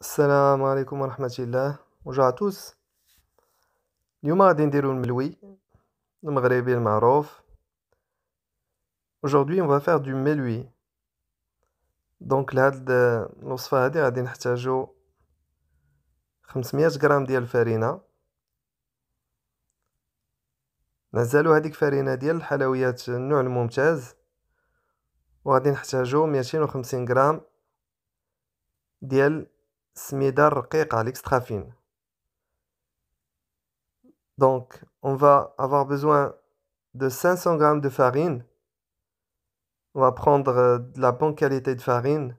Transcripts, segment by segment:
السلام عليكم ورحمة الله. Bonjour à tous. اليوم غادي نديرو الملوي المغربي المعروف. Aujourd'hui on va faire du ملوي. دونك لهاد الوصفة هادي غادي نحتاجو 500 غرام ديال الفرينة. نعزلو هاديك فرينة ديال الحلويات النوع الممتاز. وغادي نحتاجو 250 غرام ديال السميدة الرقيقة l'extra fine. Donc on va avoir besoin de 500 grammes de farine. On va prendre de la bonne qualité de farine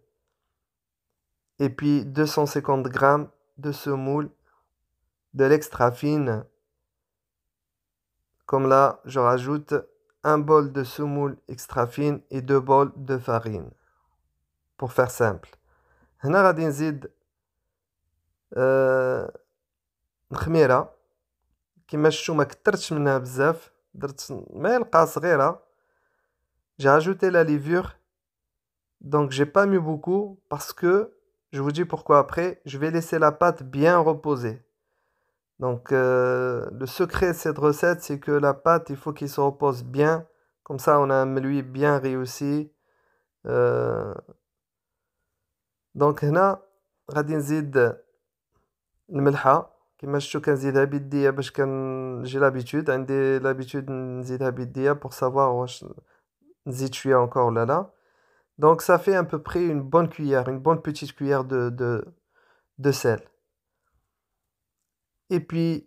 et puis 250 grammes de semoule, de l'extra fine. Comme là, je rajoute un bol de semoule extra fine et 2 bols de farine. Pour faire simple. هنا غادي نزيد الخميرة كيما شفتو ما كترتش منها بزاف درت معلقة صغيرة. J'ai ajouté la levure. Donc j'ai pas mis beaucoup parce que je vous dis pourquoi après, je vais laisser la pâte bien reposer. Donc le secret de cette recette, c'est que la pâte, il faut qu'il se repose bien. Comme ça, on a un meloui bien réussi. Donc هنا غادي نزيد الملحة كيما شفتو كنزيدها بيديا باش كنجي لابيتود عندي لابيتود نزيدها بيديا pour savoir واش نزيد شوية encore ولا لا. Donc ça fait à peu près une bonne cuillère, une bonne petite cuillère de sel. Et puis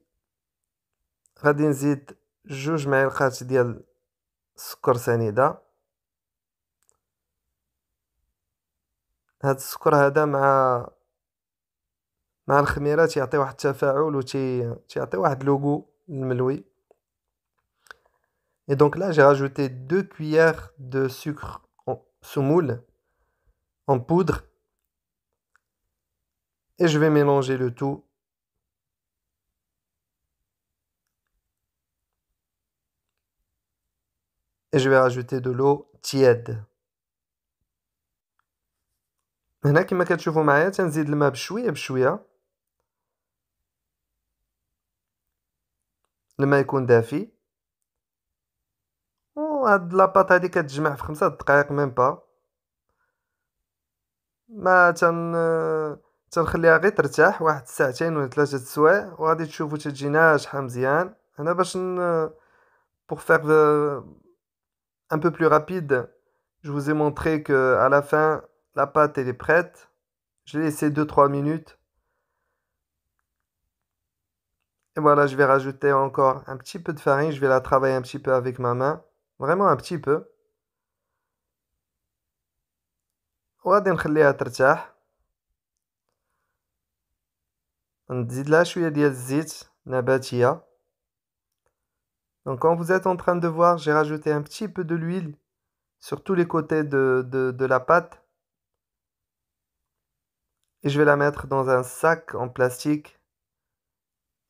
غادي نزيد 2 معالق ديال السكر سنيدة. هاد السكر هذا مع الخميرة تيعطي واحد التفاعل تيعطي واحد لوغو للملوي. Et donc là j'ai rajouté 2 cuillères de sucre en semoule en poudre et je vais mélanger le tout. Et je vais rajouter de l'eau tiède. هنا كما كتشوفوا معايا تنزيد الماء بشوية بشوية. الماء يكون دافي. وهاد لاباط هادي كتجمع في 5 دقائق ميم با. ما تنخليها غير ترتاح واحد ساعتين ولا 3 سوايع وغادي تشوفوا تتجي ناجحة مزيان. هنا باش pour faire un peu plus rapide, je vous ai montré que à la fin la pâte elle est prête. Je l'ai laissé 2-3 minutes. Et voilà, je vais rajouter encore un petit peu de farine, je vais la travailler un petit peu avec ma main, vraiment un petit peu. وغادي نخليها ترتاح. نزيد لها شوية ديال الزيت نباتية. Donc quand vous êtes en train de voir, j'ai rajouté un petit peu de l'huile sur tous les côtés de la pâte. Et je vais la mettre dans un sac en plastique.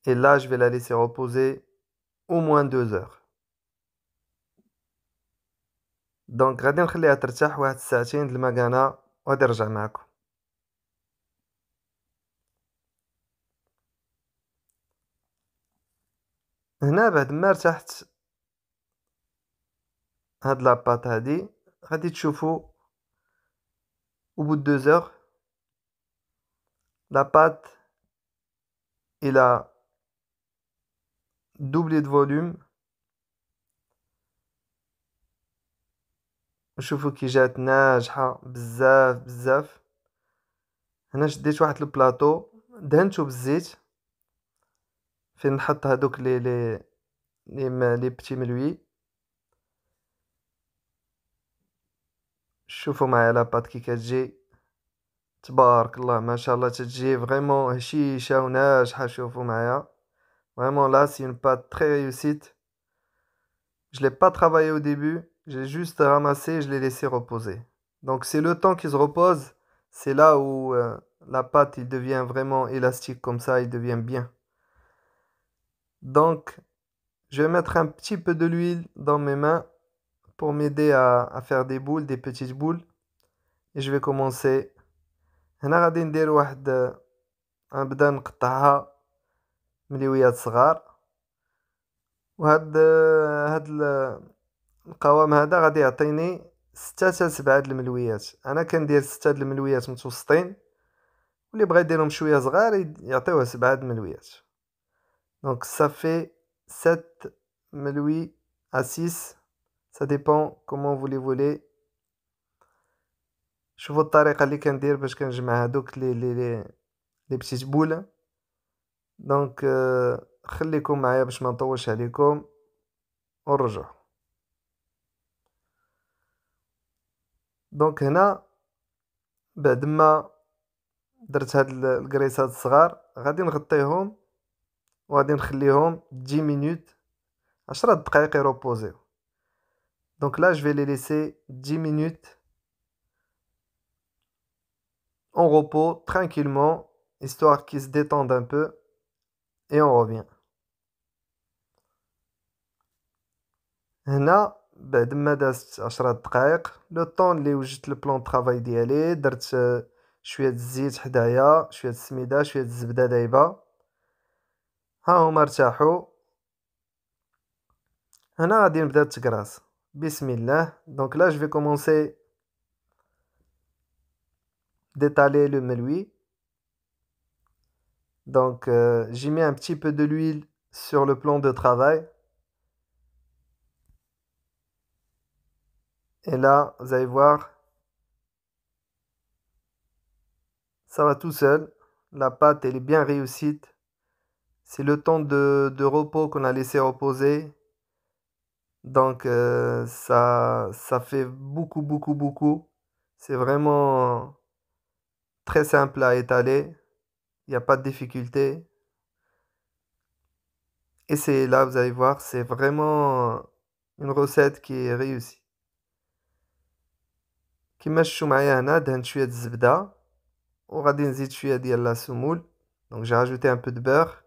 Et là, je vais la laisser reposer au moins 2 heures. Donc غادي نخليها ترتاح واحد ساعتين د المكانة وغادي نرجع معكم. هنا بعد ما ارتاحت هاد لاباط هادي غادي تشوفوا au bout de 2 heures la pâte il a doublé de volume. شوفوا كي جات ناجحة بزاف بزاف. هنا شديت واحد البلاطو دهنتو بالزيت فين نحط هادوك لي بتي ملوي. شوفوا معايا لاباط كي كتجي تبارك الله ما شاء الله تتجي فريمون هشيشة وناجحة. شوفوا معايا vraiment là c'est une pâte très réussite. Je l'ai pas travaillé au début, j'ai juste ramassé et je l'ai laissé reposer. Donc c'est le temps qu'il se repose, c'est là où la pâte il devient vraiment élastique comme ça, il devient bien. Donc je vais mettre un petit peu de l'huile dans mes mains pour m'aider à faire des boules, des petites boules. Et je vais commencer. هنا غادي ندير واحد غنبدا نقطعها مليويات صغار. هاد القوام هذا غادي يعطيني 6 حتى 7 د الملويات. انا كندير 6 د الملويات متوسطين، واللي بغا يديرهم شويه صغار يعطيوه 7 د الملويات. دونك صافي 7 ملوي à 6. Ça dépend comment vous les voulez. شوفوا الطريقة اللي كندير باش كنجمع هادوك لي بتيت بول. دونك خليكم معايا باش ما نطولش عليكم ونرجعوا. دونك هنا بعد ما درت هاد الكريسات الصغار غادي نغطيهم وغادي نخليهم 10 مينوت، 10 دقائق يروبوزيو. دونك là je vais les laisser 10 minutes en repos tranquillement, histoire qu'ils se détendent un peu, et on revient. هنا بعد ما دازت 10 دقائق، لو طون اللي وجدت البلان طرافاي ديالي، درت شويه الزيت حدايا، شويه السميده، شويه الزبده دايبه، ها هما ارتاحوا. هنا غادي نبدا التكراس. بسم الله. دونك là je vais commencer d'étaler le meloui. Donc j'y mets un petit peu de l'huile sur le plan de travail. Et là, vous allez voir, ça va tout seul. La pâte, elle est bien réussie. C'est le temps de repos qu'on a laissé reposer. Donc ça fait beaucoup, beaucoup, beaucoup. C'est vraiment très simple à étaler. Il n'y a pas de difficulté. Et c'est là, vous allez voir, c'est vraiment une recette qui est réussie. كيما شفتوا معايا هنا دهنت شويه الزبده وغادي نزيد شويه ديال لا سمول. Donc j'ai rajouté un peu de beurre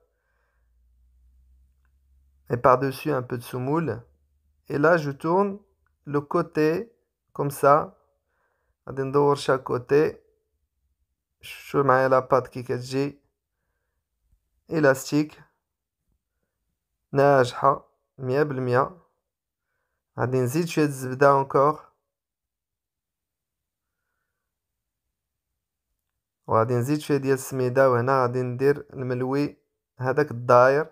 et par-dessus un peu de semoule. Et là je tourne le côté comme ça. غادي ندور chaque côté. شفتوا معايا لا بات كي كتجي élastique ناجحه 100%. غادي نزيد شويه الزبده encore وغادي نزيد شويه ديال السميده. وهنا غادي ندير الملوي هذاك الداير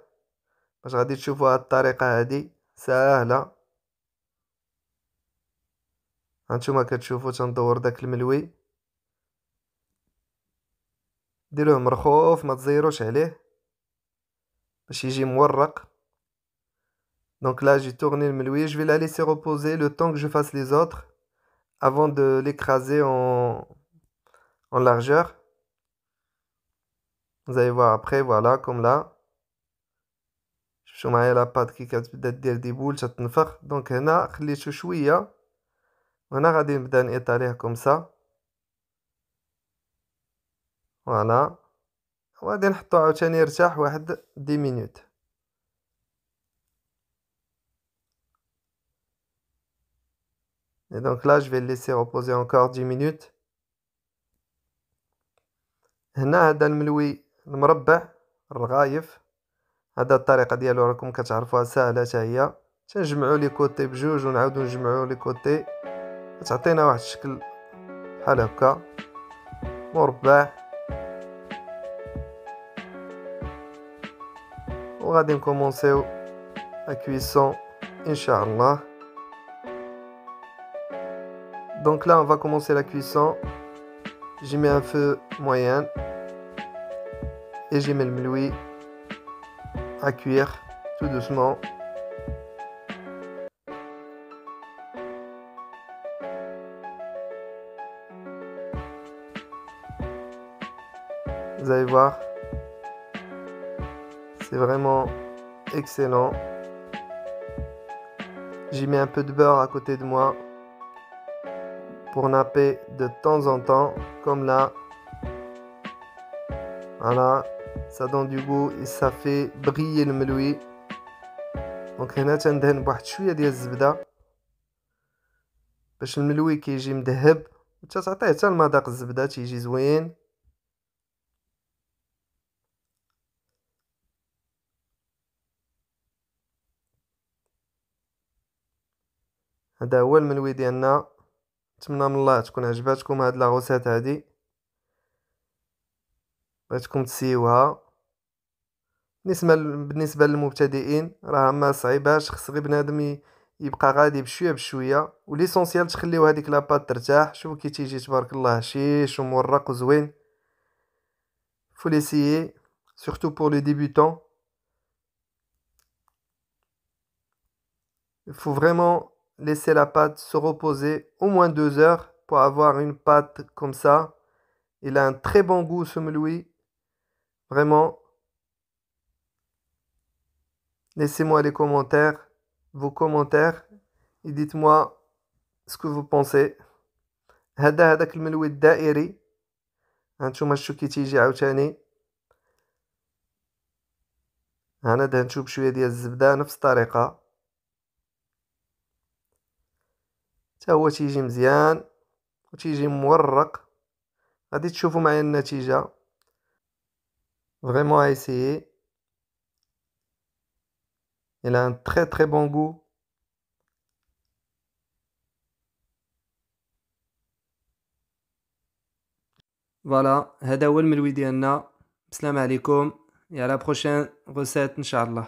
باش غادي تشوفوا هاد الطريقه هادي ساهله. هانتوما كتشوفوا تندور داك الملوي، ديروه مرخوف ما تزيروش عليه باش يجي مورق. Donc là j'ai tourné le meloui, je vais la laisser reposer le temps que je fasse les autres avant de l'écraser en largeur. Vous allez voir après, voilà comme là. شوفوا معايا لا بات كي كتبدا دير دي بول تتنفخ. دونك هنا خليتو شويه وهنا غادي نبدا نيطاليه كوم سا. فوالا وغادي نحطو عاوتاني يرتاح واحد 10 مينوت. Et donc là je vais le laisser reposer encore 10 minutes. هنا هذا الملوي المربع الرغايف، هذا الطريقه ديالو راكم كتعرفوها ساهله حتى هي. تنجمعوا لي كوتي بجوج ونعاودو نجمعوا لي كوتي، تعطينا واحد الشكل بحال هكا مربع. وغادي نكومونسيو لا كويسون ان شاء الله. Donc là on va commencer la cuisson. J'y mets un feu moyen et j'y mets le meloui à cuire tout doucement. Vous allez voir, c'est vraiment excellent. J'y mets un peu de beurre à côté de moi pour napper de temps en temps, comme là. Voilà, ça donne du goût et ça fait briller le meloui. Donc هنا تندهن بواحد شويه ديال الزبده باش الملوي كيجي مذهب وتعطيه حتى المذاق الزبده تيجي زوين. هذا هو الملوي ديالنا. نتمنى من الله تكون عجباتكم هاد لا غوسيت هادي، بغيتكم تسيوها. بالنسبه للمبتدئين راه ما صعيباش، خص غير بنادم يبقى غادي بشويه بشويه، وليسونسيال تخليو هذيك لاباط ترتاح. شوفوا كي تيجي تبارك الله هشيش ومورق وزوين. faut l'essayer surtout pour les débutants. Il faut vraiment laisser la pâte se reposer au moins 2 heures pour avoir une pâte comme ça. Il a un très bon goût ce meloui. Vraiment. Laissez-moi les commentaires, vos commentaires et dites-moi ce que vous pensez. هذاك الملوي الدائري. هانتوما شتو كي تيجي عاوتاني. هنا دهنتو بشوية ديال الزبدة نفس الطريقة. تا هو تيجي مزيان وتيجي مورق. غادي تشوفوا معايا النتيجة. Vraiment à essayer. Il a un très très bon goût. فوالا هذا هو الملوي ديالنا. السلام عليكم et à la prochaine recette ان شاء الله.